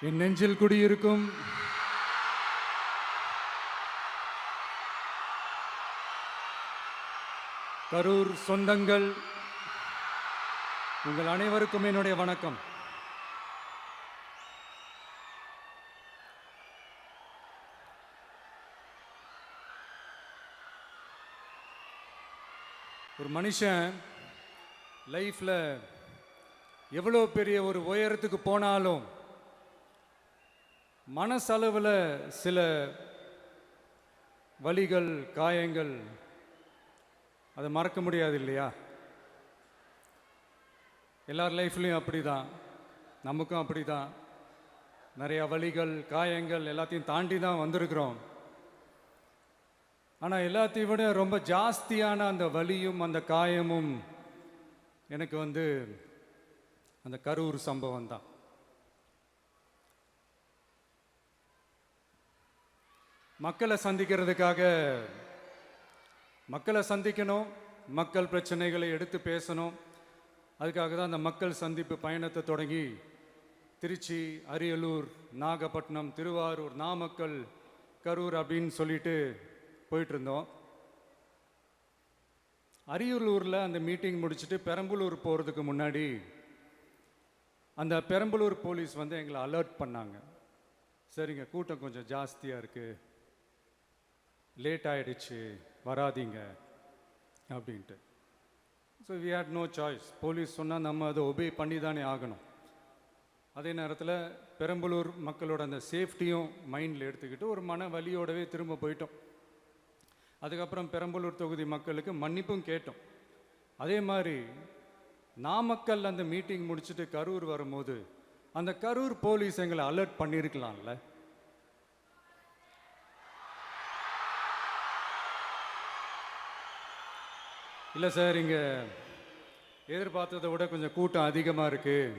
என் நெஞ்சில் குடியிருக்கும் கரூர் சொந்தங்கள், உங்கள் அனைவருக்கும் என்னுடைய வணக்கம். ஒரு மனுஷன் லைஃப்ல எவ்வளோ பெரிய ஒரு உயரத்துக்கு போனாலும் மனசளவில் சில வலிகள், காயங்கள் அதை மறக்க முடியாது இல்லையா? எல்லார் லைஃப்லையும் அப்படி தான், நமக்கும் அப்படி தான். நிறையா வலிகள், காயங்கள் எல்லாத்தையும் தாண்டி தான் வந்திருக்கிறோம். ஆனால் எல்லாத்தையும் விட ரொம்ப ஜாஸ்தியான அந்த வலியும் அந்த காயமும் எனக்கு அந்த கரூர் சம்பவம் தான். மக்களை சந்திக்கணும், மக்கள் பிரச்சனைகளை எடுத்து பேசணும். அதுக்காக தான் அந்த மக்கள் சந்திப்பு பயணத்தை தொடங்கி திருச்சி, அரியலூர், நாகப்பட்டினம், திருவாரூர், நாமக்கல், கரூர் அப்படின்னு சொல்லிட்டு போயிட்டு இருந்தோம். அரியலூரில் அந்த மீட்டிங் முடிச்சுட்டு பெரம்பலூர் போகிறதுக்கு முன்னாடி அந்த பெரம்பலூர் போலீஸ் எங்களை அலர்ட் பண்ணாங்க. சரிங்க, கூட்டம் கொஞ்சம் ஜாஸ்தியாக இருக்குது, லேட் ஆகிடுச்சு, வராதிங்க அப்படின்ட்டு. So we had no choice. Police சொன்னால் நம்ம அதை ஒபே பண்ணி தானே ஆகணும். அதே நேரத்தில் பெரம்பலூர் மக்களோட அந்த சேஃப்டியும் மைண்டில் எடுத்துக்கிட்டு ஒரு மன வலியோடவே திரும்ப போயிட்டோம். அதுக்கப்புறம் பெரம்பலூர் தொகுதி மக்களுக்கு மன்னிப்பும் கேட்டோம். அதே மாதிரி நாமக்கல் அந்த மீட்டிங் முடிச்சுட்டு கரூர் வரும்போது அந்த கரூர் போலீஸ் எங்களை அலர்ட் பண்ணியிருக்கலாம்ல. இல்லை சார், இங்கே எதிர்பார்த்ததை விட கொஞ்சம் கூட்டம் அதிகமாக இருக்குது,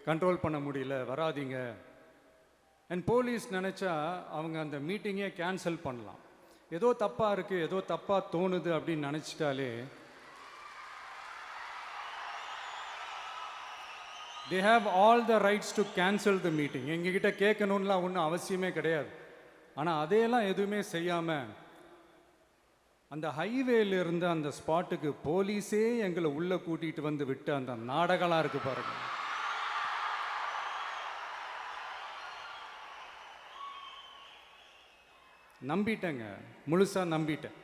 கண்ட்ரோல் பண்ண முடியல, வராதிங்க. அண்ட் போலீஸ் நினச்சா அவங்க அந்த மீட்டிங்கே கேன்சல் பண்ணலாம். ஏதோ தப்பாக இருக்குது, ஏதோ தப்பாக தோணுது அப்படின்னு நினச்சிட்டாலே they have all the rights to cancel the meeting. எங்ககிட்ட கேட்கணும்லாம் ஒன்றும் அவசியமே கிடையாது. ஆனால் அதையெல்லாம் எதுவுமே செய்யாமல் அந்த ஹைவேல இருந்து அந்த ஸ்பாட்டுக்கு போலீஸே எங்களை உள்ளே கூட்டிகிட்டு வந்து விட்டு அந்த நாடகம்லாம் இருக்கு பாருங்க. நம்பிட்டேங்க, முழுசாக நம்பிட்டேன்.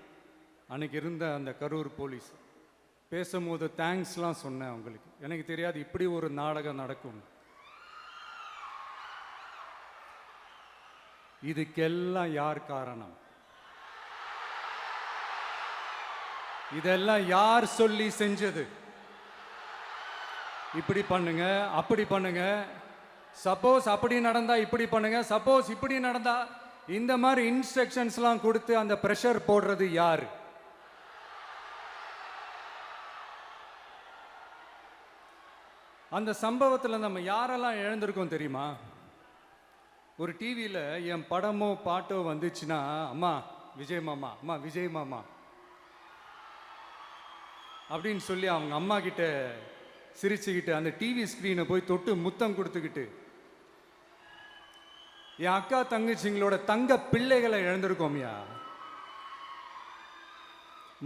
அன்னைக்கு இருந்த அந்த கரூர் போலீஸ் பேசும்போது தேங்க்ஸ்லாம் சொன்னேன் அவங்களுக்கு. எனக்கு தெரியாது இப்படி ஒரு நாடகம் நடக்கும். இதுக்கெல்லாம் யார் காரணம்? இதெல்லாம் யார் சொல்லி செஞ்சது? இப்படி பண்ணுங்க, அப்படி பண்ணுங்க, சப்போஸ் அப்படி நடந்தா இப்படி பண்ணுங்க, சப்போஸ் இப்படி நடந்தா இந்த மாதிரி இன்ஸ்ட்ரக்ஷன்ஸ்லாம் கொடுத்து அந்த ப்ரெஷர் போடுறது யாரு? அந்த சம்பவத்தில் நம்ம யாரெல்லாம் இழந்திருக்கோம் தெரியுமா? ஒரு டிவியில் என் படமோ பாட்டோ வந்துச்சுன்னா, அம்மா விஜய் மாமா, அம்மா விஜய் மாமா அப்படின்னு சொல்லி அவங்க அம்மா கிட்ட சிரிச்சுக்கிட்டு அந்த டிவி ஸ்க்ரீனை போய் தொட்டு முத்தம் கொடுத்துக்கிட்டு என் அக்கா தங்கச்சிங்களோட தங்க பிள்ளைகளை இழந்திருக்கோம்யா.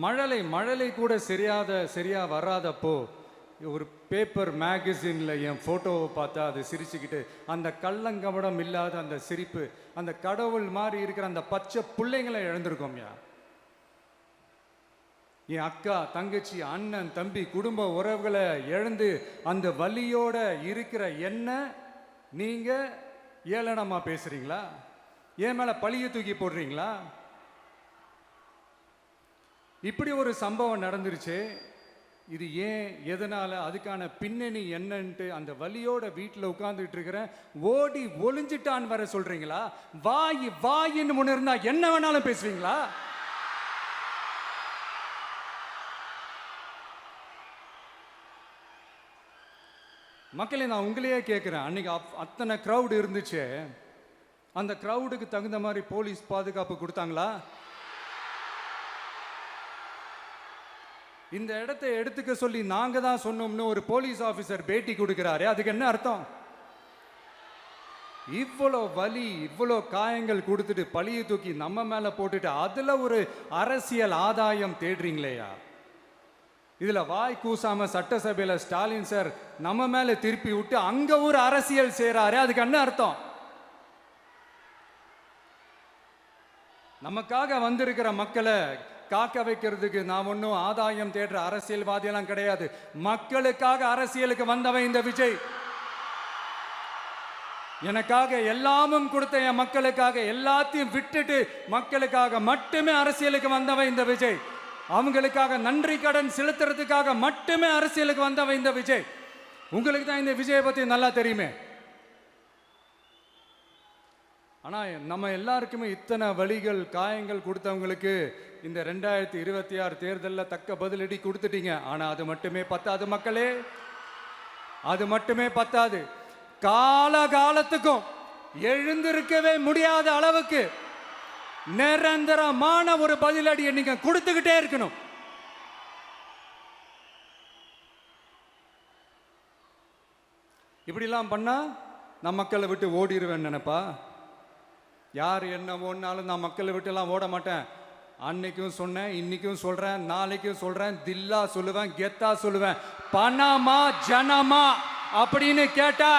மழலை கூட சரியா வராதப்போ ஒரு பேப்பர் மேகசின்ல என் போட்டோவை பார்த்தா அது சிரிச்சுக்கிட்டு அந்த கள்ளங்கபடம் இல்லாத அந்த சிரிப்பு, அந்த கடவுள் மாதிரி இருக்கிற அந்த பச்சை பிள்ளைங்களை இழந்திருக்கோம்யா. என் அக்கா தங்கச்சி, அண்ணன், தம்பி, குடும்ப உறவுகளை இழந்து அந்த வலியோட இருக்கிற என்ன நீங்க ஏளனமா பேசுறீங்களா? என் மேல பழிய தூக்கி போடுறீங்களா? இப்படி ஒரு சம்பவம் நடந்துருச்சு. இது ஏன், எதனால, அதுக்கான பின்னணி என்னன்ட்டு அந்த வலியோட வீட்டில் உட்கார்ந்துட்டு இருக்கிறேன். ஓடி ஒளிஞ்சிட்டான்னு வர சொல்றீங்களா? வாயின்னு முன்ன இருந்தா என்ன வேணாலும் பேசுவீங்களா? மக்களே, நான் உங்களையே கேட்குறேன். அன்னைக்கு அத்தனை க்ரௌடு இருந்துச்சு, அந்த க்ரௌடுக்கு தகுந்த மாதிரி போலீஸ் பாதுகாப்பு கொடுத்தாங்களா? இந்த இடத்தை எடுத்துக்க சொல்லி நாங்க தான் சொன்னோம்னு ஒரு போலீஸ் ஆபீசர் பேட்டி கொடுக்கிறாரு. அதுக்கு என்ன அர்த்தம்? இவ்வளோ வலி, இவ்வளோ காயங்கள் கொடுத்துட்டு பழியை தூக்கி நம்ம மேல போட்டுட்டு அதுல ஒரு அரசியல் ஆதாயம் தேடுறீங்களேயா? இதுல வாய் கூசாம சட்டசபையில ஸ்டாலின் சார் நம்ம மேல திருப்பி விட்டு அங்க ஒரு அரசியல் செய்றாரு. அதுக்கு என்ன அர்த்தம்? நமக்காக வந்திருக்கிற மக்களை காக்க வைக்கிறதுக்கு நான் ஒன்றும் ஆதாயம் தேடுற அரசியல்வாதியெல்லாம் கிடையாது. மக்களுக்காக அரசியலுக்கு வந்தவன் இந்த விஜய். எனக்காக எல்லாமும் கொடுத்த என் மக்களுக்காக எல்லாத்தையும் விட்டுட்டு மக்களுக்காக மட்டுமே அரசியலுக்கு வந்தவன் இந்த விஜய். அவங்களுக்காக நன்றி கடன் செலுத்துறதுக்காக மட்டுமே அரசியலுக்கு வந்தவன் இந்த விஜய். உங்களுக்கு தான் இந்த விஜயை பத்தி நல்லா தெரியுமே. ஆனா நம்ம எல்லாருக்குமே இத்தனை வலிகள் காயங்கள் கொடுத்தவங்களுக்கு இந்த 2026 தேர்தலில் தக்க பதிலடி கொடுத்துட்டீங்க. ஆனா அது மட்டுமே பத்தாது மக்களே, அது மட்டுமே பத்தாது. காலகாலத்துக்கும் எழுந்திருக்கவே முடியாத அளவுக்கு நிரந்தரமான ஒரு பதிலடியை நீங்க கொடுத்துக்கிட்டே இருக்கணும். இப்படிலாம் பண்ணா நான் மக்களை விட்டு ஓடிடுவேன் நினைப்பா? யார் என்ன ஓடினாலும் நான் மக்களை விட்டு எல்லாம் ஓட மாட்டேன். அன்னைக்கும் சொன்னேன், இன்னைக்கும் சொல்றேன், நாளைக்கும் சொல்றேன், தில்லா சொல்லுவேன், கெத்தா சொல்லுவேன். பணமா ஜனமா அப்படின்னு கேட்டா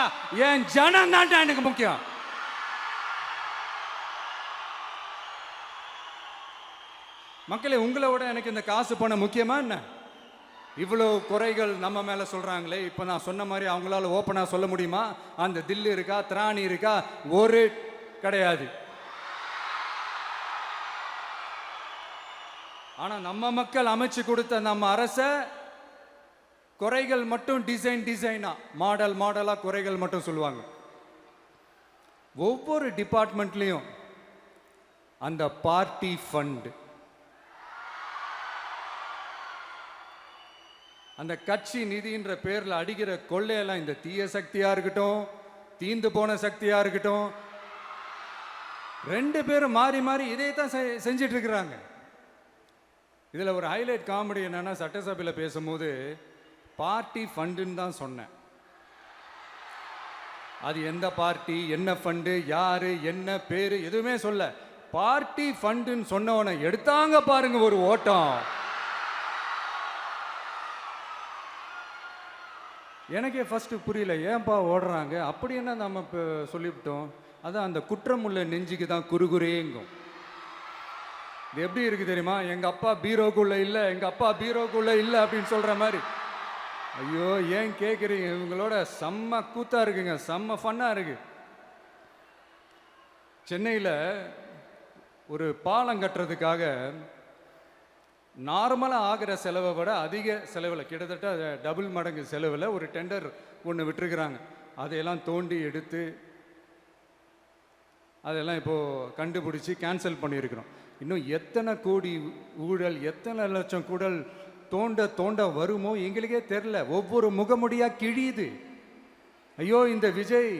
என் ஜனம் தான் எனக்கு முக்கியம். மக்களே, உங்களை விட எனக்கு இந்த காசு பணம் முக்கியமா என்ன? இவ்வளோ குறைகள் நம்ம மேல சொல்றாங்களே, இப்ப நான் சொன்ன மாதிரி அவங்களால ஓப்பனா சொல்ல முடியுமா? அந்த தில்லு இருக்கா, திராணி இருக்கா? ஒரு கிடையாது. ஆனா நம்ம மக்கள் அமைச்சு கொடுத்த நம்ம அரச குறைகள் மட்டும் டிசைனா மாடல் மாடலா குறைகள் மட்டும் சொல்லுவாங்க. ஒவ்வொரு டிபார்ட்மெண்ட்லயும் அந்த பார்ட்டி ஃபண்ட், அந்த கட்சி நிதின்ற பேர்ல அடிக்கிற கொள்ளையெல்லாம் இந்த தீய சக்தியா இருக்கட்டும், தீந்து போன சக்தியா இருக்கட்டும், ரெண்டு பேரும் மாறி மாறி இதே தான் செஞ்சிட்டு இருக்கிறாங்க. இதுல ஒரு ஹைலைட் காமெடி என்னன்னா, சட்டசபையில் பேசும்போது பார்ட்டி ஃபண்டுன்னு தான் சொன்னேன். அது எந்த பார்ட்டி, என்ன ஃபண்டு, யாரு, என்ன பேரு எதுவுமே சொல்ல. பார்ட்டி ஃபண்டுன்னு சொன்னவனை எடுத்தாங்க பாருங்க ஒரு ஓட்டம். எனக்கே ஃபர்ஸ்ட் புரியல, ஏன்பா ஓடுறாங்க? அப்படி என்ன நம்ம சொல்லிவிட்டோம்? அதான் அந்த குற்றம் உள்ள நெஞ்சுக்கு தான் குறுகுறேங்கும். இது எப்படி இருக்கு தெரியுமா? எங்க அப்பா பீரோக்குள்ள இல்ல, எங்க அப்பா பீரோக்குள்ள இல்ல அப்படின்னு சொல்ற மாதிரி. ஐயோ, ஏன் கேட்குறீங்க? இவங்களோட செம்ம கூத்தா இருக்குங்க, செம்ம ஃபன்னா இருக்கு. சென்னையில் ஒரு பாலம் கட்டுறதுக்காக நார்மலாக ஆகிற செலவை விட அதிக செலவில், கிட்டத்தட்ட டபுள் மடங்கு செலவில் ஒரு டெண்டர் ஒன்று விட்டுருக்குறாங்க. அதையெல்லாம் தோண்டி எடுத்து அதெல்லாம் இப்போது கண்டுபிடிச்சி கேன்சல் பண்ணியிருக்கிறோம். இன்னும் எத்தனை கோடி ஊழல், எத்தனை லட்சம் கூடல் தோண்ட தோண்ட வருமோ எங்களுக்கே தெரில. ஒவ்வொரு முகமுடியாக கிழியுது. ஐயோ, இந்த விஜய்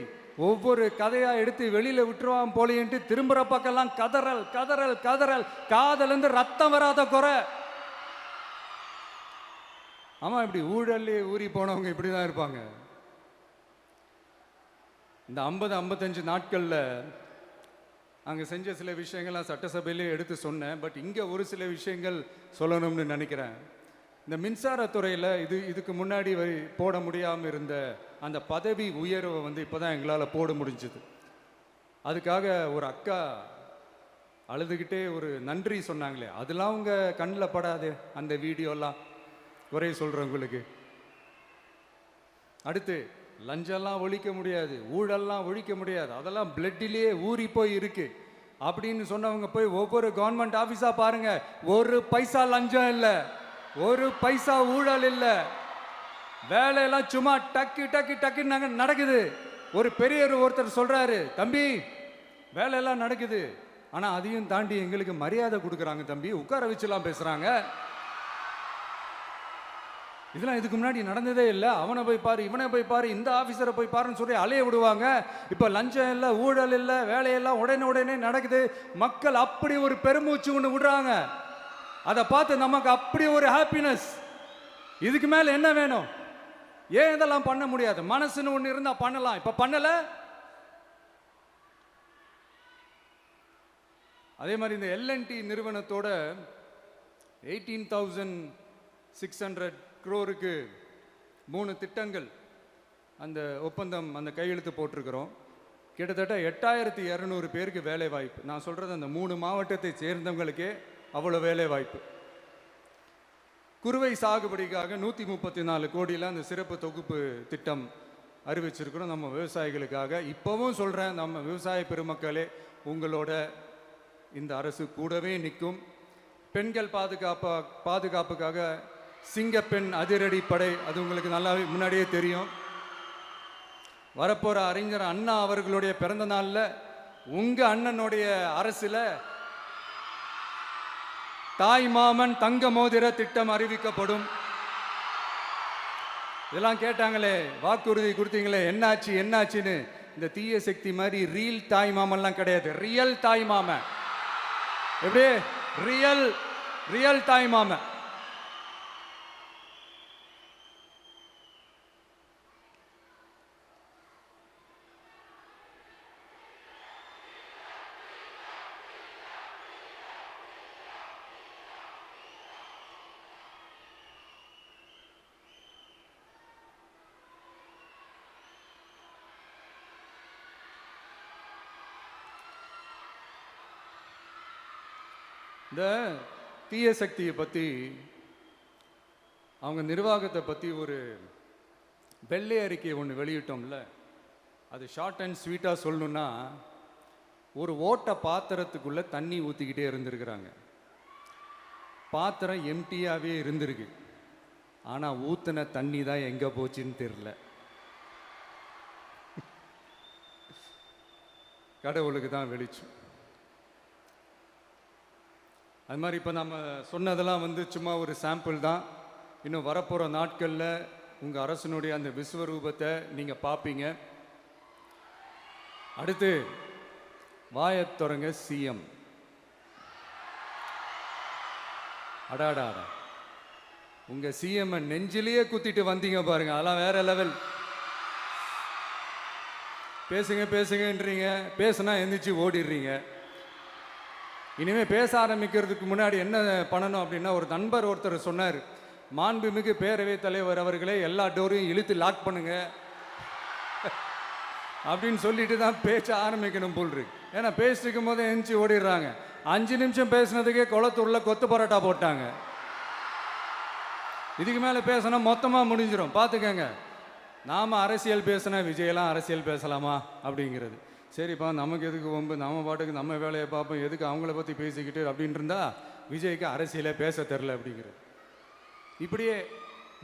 ஒவ்வொரு கதையாக எடுத்து வெளியில் விட்டுருவான் போலேன்ட்டு திரும்புகிற பக்கம்லாம் கதறல் கதறல் கதறல். காதலேருந்து ரத்தம் வராத குறை. ஆமாம், இப்படி ஊழல்லே ஊறி போனவங்க இப்படி தான் இருப்பாங்க. இந்த 50-55 நாட்களில் அங்கே செஞ்ச சில விஷயங்கள்லாம் சட்டசபையிலே எடுத்து சொன்னேன். பட் இங்கே ஒரு சில விஷயங்கள் சொல்லணும்னு நினைக்கிறேன். இந்த மின்சாரத்துறையில் இதுக்கு முன்னாடி போட முடியாமல் இருந்த அந்த பதவி உயர்வை இப்போ தான் எங்களால் போட முடிஞ்சுது. அதுக்காக ஒரு அக்கா அழுதுகிட்டே ஒரு நன்றி சொன்னாங்களே, அதெல்லாம் உங்கள் கண்ணில் படாது அந்த வீடியோலாம். குறை சொல்கிறவங்களுக்கு. அடுத்து லஞ்சம்லாம் ஒழிக்க முடியாது, ஊழல்லாம் ஒழிக்க முடியாது, அதெல்லாம் பிளட்டிலேயே ஊறி போய் இருக்கு அப்படின்னு சொன்னவங்க போய் ஒவ்வொரு கவர்மெண்ட் ஆஃபீஸா பாருங்க. ஒரு பைசா லஞ்சம் இல்லை, ஒரு பைசா ஊழல் இல்லை. வேலையெல்லாம் சும்மா டக்கு டக்கு டக்குன்னு நடக்குது. ஒரு பெரியவர் ஒருத்தர் சொல்றாரு, தம்பி வேலையெல்லாம் நடக்குது, ஆனா அதையும் தாண்டி எங்களுக்கு மரியாதை கொடுக்குறாங்க தம்பி, உட்கார வச்சுலாம் பேசுறாங்க. இதெல்லாம் இதுக்கு முன்னாடி நடந்ததே இல்லை. அவனை போய் பாரு, இவனை போய் பாரு, இந்த ஆஃபீஸரை போய் பாருன்னு சொல்லி அலைய விடுவாங்க. இப்போ லஞ்சம் இல்லை, ஊழல் இல்லை, வேலையெல்லாம் உடனே நடக்குது. மக்கள் அப்படி ஒரு பெருமூச்சு ஒன்று விடுறாங்க. அதை பார்த்து நமக்கு அப்படி ஒரு ஹாப்பினஸ். இதுக்கு மேலே என்ன வேணும்? ஏன் இதெல்லாம் பண்ண முடியாது? மனசுன்னு ஒன்று இருந்தால் பண்ணலாம். இப்போ பண்ணலை. அதே மாதிரி இந்த எல்என்டி நிறுவனத்தோட 18,600 crore-க்கு 3 திட்டங்கள் அந்த ஒப்பந்தம் அந்த கையெழுத்து போட்டிருக்கிறோம். கிட்டத்தட்ட 8,200 பேருக்கு வேலை வாய்ப்பு. நான் சொல்கிறது அந்த 3 மாவட்டத்தை சேர்ந்தவங்களுக்கே அவ்வளோ வேலை வாய்ப்பு. குறுவை சாகுபடிக்காக 134 கோடியில் அந்த சிறப்பு தொகுப்பு திட்டம் அறிவிச்சிருக்கிறோம் நம்ம விவசாயிகளுக்காக. இப்போவும் சொல்கிறேன், நம்ம விவசாய பெருமக்களே, உங்களோட இந்த அரசு கூடவே நிற்கும். பெண்கள் பாதுகாப்புக்காக சிங்கப்பெண் அதிரடி படை, அது உங்களுக்கு நல்லாவே முன்னாடியே தெரியும். வரப்போகிற அறிஞர் அண்ணா அவர்களுடைய பிறந்த நாளில் உங்கள் அண்ணனுடைய அரசில் தாய் மாமன் தங்க மோதிர திட்டம் அறிவிக்கப்படும். இதெல்லாம் கேட்டாங்களே, வாக்குறுதி கொடுத்தீங்களே, என்னாச்சு என்னாச்சுன்னு. இந்த தீய சக்தி மாதிரி ரியல் தாய் மாமன்லாம் கிடையாது, ரியல் தாய் மாமன். எப்படி ரியல் தாய் மாமன். இந்த தீய சக்தியை பற்றி, அவங்க நிர்வாகத்தை பற்றி ஒரு வெள்ளை அறிக்கை ஒன்று வெளியிட்டோம்ல, அது ஷார்ட் அண்ட் ஸ்வீட்டாக சொல்லணுன்னா, ஒரு ஓட்ட பாத்திரத்துக்குள்ளே தண்ணி ஊற்றிக்கிட்டே இருந்திருக்கிறாங்க. பாத்திரம் எம்டியாகவே இருந்திருக்கு, ஆனால் ஊற்றின தண்ணி தான் எங்கே போச்சுன்னு தெரில. கடவுளுக்கு தான் வெளிச்சம். அது மாதிரி இப்போ நம்ம சொன்னதெல்லாம் சும்மா ஒரு சாம்பிள் தான். இன்னும் வரப்போகிற நாட்களில் உங்கள் அரசனுடைய அந்த விஸ்வரூபத்தை நீங்கள் பார்ப்பீங்க. அடுத்து வாயத் தொடங்க சிஎம். அடாடா, உங்கள் சிஎம் நெஞ்சிலேயே குத்திட்டு வந்தீங்க பாருங்க, அதெல்லாம் வேற லெவல். பேசுங்கன்றீங்க, பேசுனா எந்திரிச்சு ஓடிடுறீங்க. இனிமேல் பேச ஆரம்பிக்கிறதுக்கு முன்னாடி என்ன பண்ணணும் அப்படின்னா, ஒரு நண்பர் ஒருத்தர் சொன்னார், மாண்புமிகு பேரவைத் தலைவர் அவர்களே, எல்லா டோரையும் இழுத்து லாக் பண்ணுங்க அப்படின்னு சொல்லிட்டு தான் பேச ஆரம்பிக்கணும் போல் இருக்கு. ஏன்னா பேசிட்டு இருக்கும் போதே எந்திரிச்சு ஓடிடுறாங்க. 5 நிமிஷம் பேசினதுக்கே குளத்தூர்ல கொத்து பரோட்டா போட்டாங்க. இதுக்கு மேலே பேசினா மொத்தமாக முடிஞ்சிடும், பார்த்துக்கங்க. நாம் அரசியல் பேசினா விஜயெல்லாம் அரசியல் பேசலாமா அப்படிங்கிறது. சரிப்பா, நமக்கு எதுக்கு வம்பு, நம்ம பாட்டுக்கு நம்ம வேலையை பார்ப்போம், எதுக்கு அவங்கள பற்றி பேசிக்கிட்டு அப்படின்னு இருந்தால் விஜய்க்கு அரசியலே பேச தெரில அப்படிங்கிறது. இப்படியே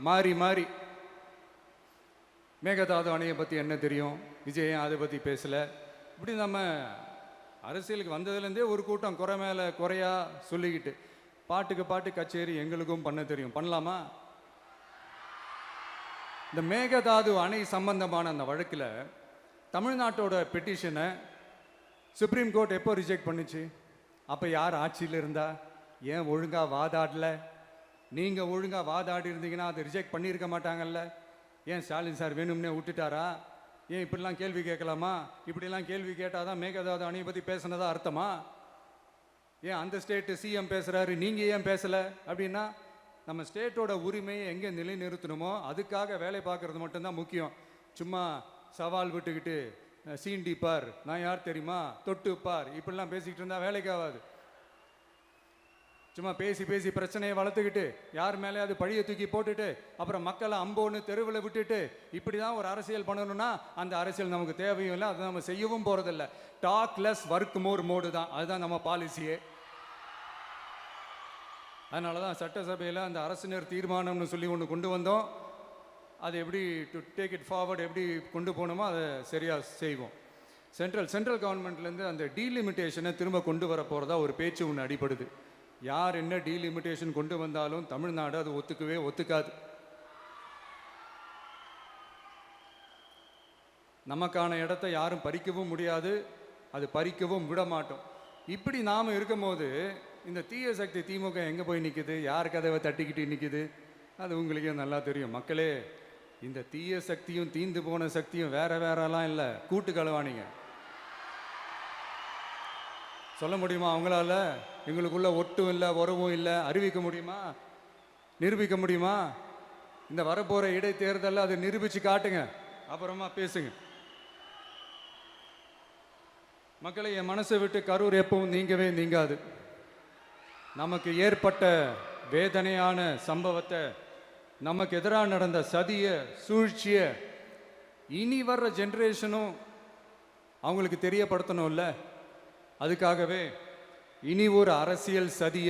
மாறி மாறி மேகதாது அணையை பற்றி என்ன தெரியும், விஜய் அதை பற்றி பேசலை. இப்படி நம்ம அரசியலுக்கு வந்ததுலேருந்தே ஒரு கூட்டம் குறை மேலே குறையா சொல்லிக்கிட்டு, பாட்டுக்கு பாட்டு கச்சேரி எங்களுக்கும் பண்ண தெரியும், பண்ணலாமா? இந்த மேகதாது அணை சம்பந்தமான அந்த வழக்கில் தமிழ்நாட்டோட பெட்டிஷனை சுப்ரீம் கோர்ட் எப்போ ரிஜெக்ட் பண்ணுச்சு? அப்போ யார் ஆட்சியில் இருந்தா? ஏன் ஒழுங்காக வாதாடல? நீங்கள் ஒழுங்காக வாதாடி இருந்தீங்கன்னா அதை ரிஜெக்ட் பண்ணியிருக்க மாட்டாங்கல்ல. ஏன் ஸ்டாலின் சார் வேணும்னே விட்டுட்டாரா? ஏன் இப்படிலாம் கேள்வி கேட்கலாமா? இப்படிலாம் கேள்வி கேட்டால் தான் மேகதாது அணையை பற்றி பேசுனதா அர்த்தமா? ஏன் அந்த ஸ்டேட்டு சிஎம் பேசுகிறாரு, நீங்கள் ஏன் பேசலை அப்படின்னா, நம்ம ஸ்டேட்டோட உரிமையை எங்கே நிலைநிறுத்தணுமோ அதுக்காக வேலை பார்க்குறது மட்டும்தான் முக்கியம். சும்மா சவால் விட்டுக்கிட்டு சீண்டி பார், நான் யார் தெரியுமா, தொட்டு பார், இப்படிலாம் பேசிக்கிட்டு இருந்தால் வேலைக்கு ஆகாது. சும்மா பேசி பேசி பிரச்சனையை வளர்த்துக்கிட்டு யார் மேலே அது பழியை தூக்கி போட்டுட்டு அப்புறம் மக்களை அம்போன்னு தெருவில் விட்டுட்டு இப்படி தான் ஒரு அரசியல் பண்ணணும்னா அந்த அரசியல் நமக்கு தேவையும் இல்லை, அதை நம்ம செய்யவும் போகிறதில்ல. Talk less work more mode தான், அதுதான் நம்ம பாலிசியே. அதனால தான் சட்டசபையில் அந்த அரசினர் தீர்மானம்னு சொல்லி ஒன்று கொண்டு வந்தோம். அது எப்படி டு டேக் இட் ஃபார்வர்ட், எப்படி கொண்டு போகணுமோ அதை சரியாக செய்வோம். சென்ட்ரல் கவர்மெண்ட்லேருந்து அந்த டீலிமிட்டேஷனை திரும்ப கொண்டு வர போகிறதா ஒரு பேச்சு ஒன்று அடிபடுது. யார் என்ன டீலிமிட்டேஷன் கொண்டு வந்தாலும் தமிழ்நாடு அது ஒத்துக்காது. நமக்கான இடத்த யாரும் பறிக்கவும் முடியாது, அது பறிக்கவும் விட மாட்டோம். இப்படி நாம் இருக்கும் போது இந்த தீய சக்தி திமுக எங்கே போய் நிற்குது, யார் கதவை தட்டிக்கிட்டு நிற்குது, அது உங்களுக்கே நல்லா தெரியும். மக்களே, இந்த தீய சக்தியும் தீந்து போன சக்தியும் வேறலாம் இல்லை, கூட்டு களவாணிங்க. சொல்ல முடியுமா அவங்களால? எங்களுக்குள்ள ஒட்டும் இல்லை, உறவும் இல்லை, அறிவிக்க முடியுமா? நிரூபிக்க முடியுமா? இந்த வரப்போகிற இடைத்தேர்தலில் அதை நிரூபித்து காட்டுங்க, அப்புறமா பேசுங்க. மக்களை, என் மனசை விட்டு கரூர் எப்பவும் நீங்கவே நீங்காது. நமக்கு ஏற்பட்ட வேதனையான சம்பவத்தை, நமக்கு எதிராக நடந்த சதிய சூழ்ச்சியை இனி வர்ற ஜென்ரேஷனும் அவங்களுக்கு தெரியப்படுத்தணும்ல. அதுக்காகவே இனி ஒரு அரசியல் சதிய,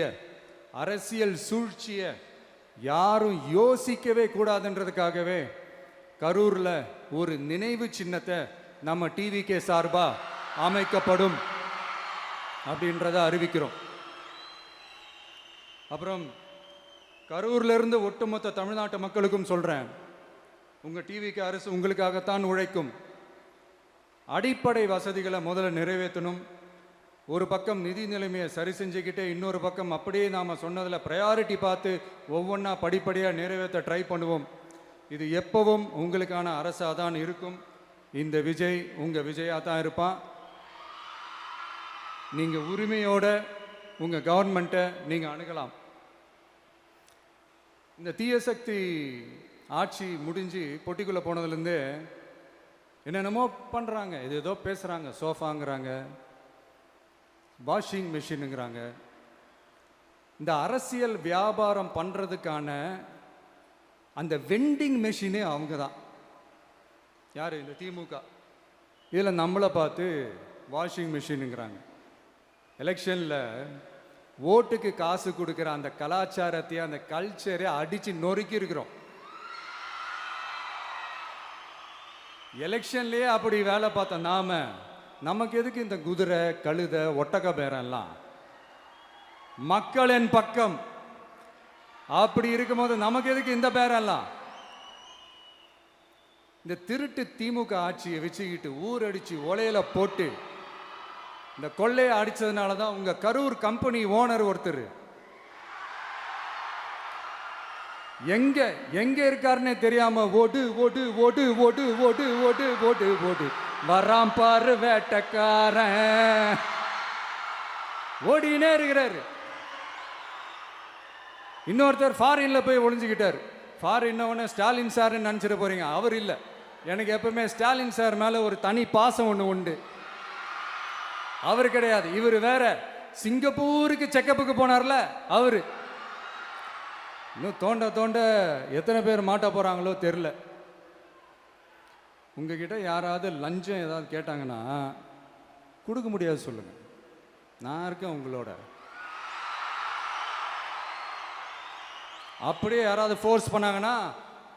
அரசியல் சூழ்ச்சிய யாரும் யோசிக்கவே கூடாதுன்றதுக்காகவே கரூரில் ஒரு நினைவு சின்னத்தை நம்ம டிவிகே சார்பா அமைக்கப்படும் அப்படின்றத அறிவிக்கிறோம். அப்புறம் கரூர்ல இருந்து ஒட்டுமொத்த தமிழ்நாட்டு மக்களுக்கும் சொல்றேன், உங்க டிவிகே அரசு உங்களுக்காகத்தான் உழைக்கும். அடிப்படை வசதிகளை முதல்ல நிறைவேற்றணும். ஒரு பக்கம் நிதி நிலைமையை சரி செஞ்சுக்கிட்டே, இன்னொரு பக்கம் அப்படியே நாம் சொன்னதில் ப்ரையாரிட்டி பார்த்து ஒவ்வொன்றா படிப்படியாக நிறைவேற்ற ட்ரை பண்ணுவோம். இது எப்பவும் உங்களுக்கான அரசாக தான் இருக்கும். இந்த விஜய் உங்கள் விஜயாக தான் இருப்பான். நீங்கள் உரிமையோட உங்கள் கவர்மெண்ட்டை நீங்கள் அணுகலாம். இந்த தீய சக்தி ஆட்சி முடிஞ்சு பொட்டிக்குள்ளே போனதுலேருந்து என்னென்னமோ பண்ணுறாங்க, இது ஏதோ பேசுகிறாங்க, சோஃபாங்கிறாங்க, வாஷிங் மிஷினுங்கிறாங்க. இந்த அரசியல் வியாபாரம் பண்ணுறதுக்கான அந்த வெண்டிங் மெஷினே அவங்க தான். யார்? இந்த திமுக. இதில் நம்மளை பார்த்து வாஷிங் மிஷினுங்கிறாங்க. எலெக்ஷனில் ஓட்டுக்கு காசு கொடுக்குற அந்த கலாச்சாரத்தையே, அந்த கல்ச்சரை அடித்து நொறுக்கி இருக்கிறோம். எலெக்ஷன்லேயே அப்படி வேலை பார்த்த நமக்கு எதுக்கு இந்த குதிரை, கழுதை, ஒட்டக பேரெல்லாம்? மக்களின் பக்கம் அப்படி இருக்கும்போது நமக்கு எதுக்கு இந்த பேரெல்லாம்? இந்த திருட்டு திமுக ஆட்சியை வச்சுக்கிட்டு ஊரடிச்சு ஒலையில போட்டு இந்த கொள்ளையை அடிச்சதுனால தான் உங்க கரூர் கம்பெனி ஓனர் ஒருத்தர் எங்க எங்க இருக்காருன்னே தெரியாம ஓடு ஓடு ஓடு ஓடு ஓடு ஓடு ஓடு ஓடு வராம் பாரு வேட்டக்காரன் ஓடினே இருக்கிறாரு. இன்னொருத்தர் ஃபாரின்ல போய் ஒளிஞ்சுக்கிட்டார். ஃபாரின் ஸ்டாலின் சார்ன்னு நினைச்சிட போறீங்க, அவர் இல்லை. எனக்கு எப்பவுமே ஸ்டாலின் சார் மேல ஒரு தனி பாசம் ஒன்று உண்டு. அவர் கிடையாது, இவர் வேற. சிங்கப்பூருக்கு செக்கப்புக்கு போனார்ல அவரு. இன்னும் தோண்ட தோண்ட எத்தனை பேர் மாட்ட போறாங்களோ தெரியல. உங்ககிட்ட யாராவது லஞ்சம் ஏதாவது கேட்டாங்கன்னா கொடுக்க முடியாது சொல்லுங்க, நான் இருக்கேன் உங்களோட. அப்படியே யாராவது ஃபோர்ஸ் பண்ணாங்கன்னா,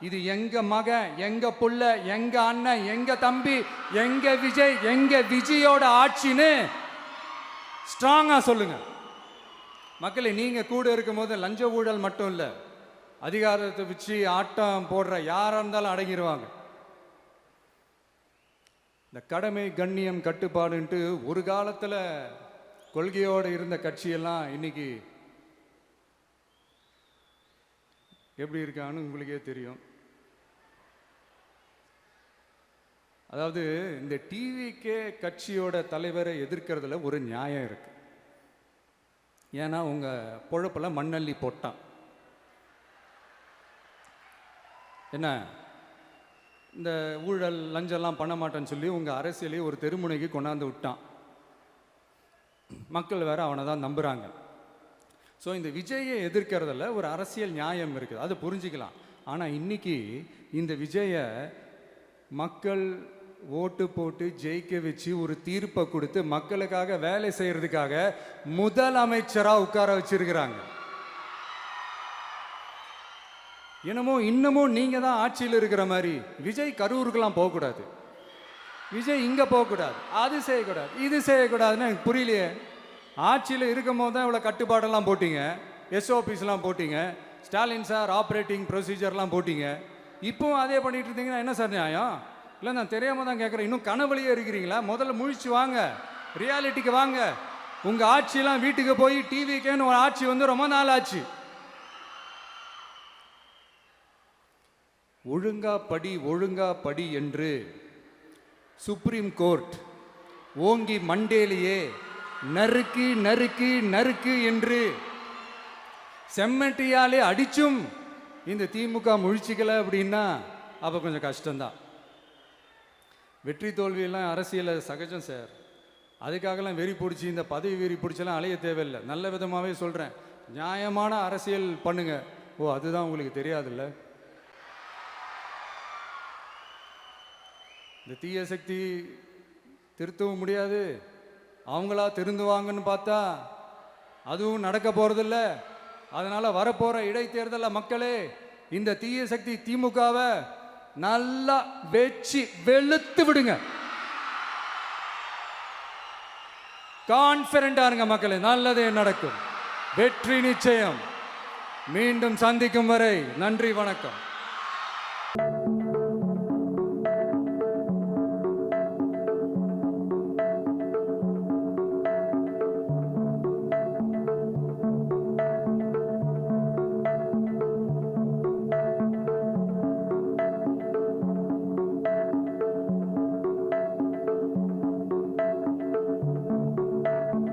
இது எங்க மகன், எங்க புள்ள, எங்க அண்ணன், எங்க தம்பி, எங்க விஜய், எங்க விஜயோட ஆட்சின்னு ஸ்ட்ராங்கா சொல்லுங்க. மக்களை, நீங்க கூட இருக்கும் போது லஞ்ச ஊழல் மட்டும் இல்ல, அதிகாரத்தை வச்சு ஆட்டம் போடுற யாரா இருந்தாலும் அடங்கிடுவாங்க. இந்த கடமை, கண்ணியம், கட்டுப்பாடுன்ட்டு ஒரு காலத்துல கொள்கையோடு இருந்த கட்சியெல்லாம் இன்னைக்கு எப்படி இருக்கான்னு உங்களுக்கே தெரியும். அதாவது இந்த டிவிகே கட்சியோட தலைவரை எதிர்க்கிறதுல ஒரு நியாயம் இருக்கு. ஏன்னா உங்க பொழப்புல மண்ணள்ளி போட்டான். என்ன, இந்த ஊழல் லஞ்சம்லாம் பண்ண மாட்டேன்னு சொல்லி உங்க அரசியலையே ஒரு தெருமுனைக்கு கொண்டாந்து விட்டான். மக்கள் வேற அவனை தான் நம்புறாங்க. ஸோ இந்த விஜயை எதிர்க்கிறதுல ஒரு அரசியல் நியாயம் இருக்குது, அது புரிஞ்சுக்கலாம். ஆனால் இன்னைக்கு இந்த விஜயை மக்கள் ஓட்டு போட்டு ஜெயிக்க வச்சு ஒரு தீர்ப்பை கொடுத்து மக்களுக்காக வேலை செய்யறதுக்காக முதலமைச்சராக உட்கார வச்சிருக்கிறாங்க. என்னமோ இன்னமும் நீங்க தான் ஆட்சியில் இருக்கிற மாதிரி. விஜய் கரூருக்கெல்லாம் போகக்கூடாது, விஜய் இங்க போகக்கூடாது, அது செய்யக்கூடாது, இது செய்யக்கூடாதுன்னு எனக்கு புரியலையே. ஆட்சியில் இருக்கும் போது தான் இவ்வளோ கட்டுப்பாடெல்லாம் போட்டீங்க, எஸ்ஓபிஸ்லாம் போட்டீங்க, ஸ்டாலின் சார் ஆப்ரேட்டிங் ப்ரொசீஜர்லாம் போட்டீங்க. இப்போவும் அதே பண்ணிட்டு இருந்தீங்கன்னா என்ன சார் நியாயம்? இல்லை, நான் தெரியாம தான் கேட்குறேன். இன்னும் கனவுலையே இருக்கிறீங்களா? முதல்ல முழிச்சு வாங்க, ரியாலிட்டிக்கு வாங்க. உங்கள் ஆட்சியெல்லாம் வீட்டுக்கு போய் டிவிக்கேன்னு ஒரு ஆட்சி வந்து ரொம்ப நாள் ஆச்சு. ஒழுங்கா படி, ஒழுங்கா படி என்று சுப்ரீம் கோர்ட் ஓங்கி மண்டேலியே நறுக்கு நறுக்கு நறுக்கு என்று செம்மட்டியாலே அடிச்சும் இந்த திமுக முழிச்சிக்கல அப்படின்னா அப்போ கொஞ்சம் கஷ்டம்தான். வெற்றி தோல்வியெல்லாம் அரசியலில் சகஜம் சார். அதுக்காகலாம் வெறி பிடிச்சி இந்த பதவி வெறி பிடிச்செல்லாம் அலைய தேவையில்லை. நல்ல விதமாகவே சொல்கிறேன், நியாயமான அரசியல் பண்ணுங்க. ஓ, அதுதான் உங்களுக்கு தெரியாதுல்ல. இந்த தீய சக்தி திருத்தவும் முடியாது, அவங்களா திருந்துவாங்கன்னு பார்த்தா அதுவும் நடக்க போகிறதில்ல. அதனால் வரப்போகிற இடைத்தேர்தலில் மக்களே இந்த தீய சக்தி திமுகவை நல்லா வெச்சு வெளுத்து விடுங்க. கான்ஃபிடண்டா இருங்க மக்களே, நல்லதே நடக்கும், வெற்றி நிச்சயம். மீண்டும் சந்திக்கும் வரை நன்றி, வணக்கம்.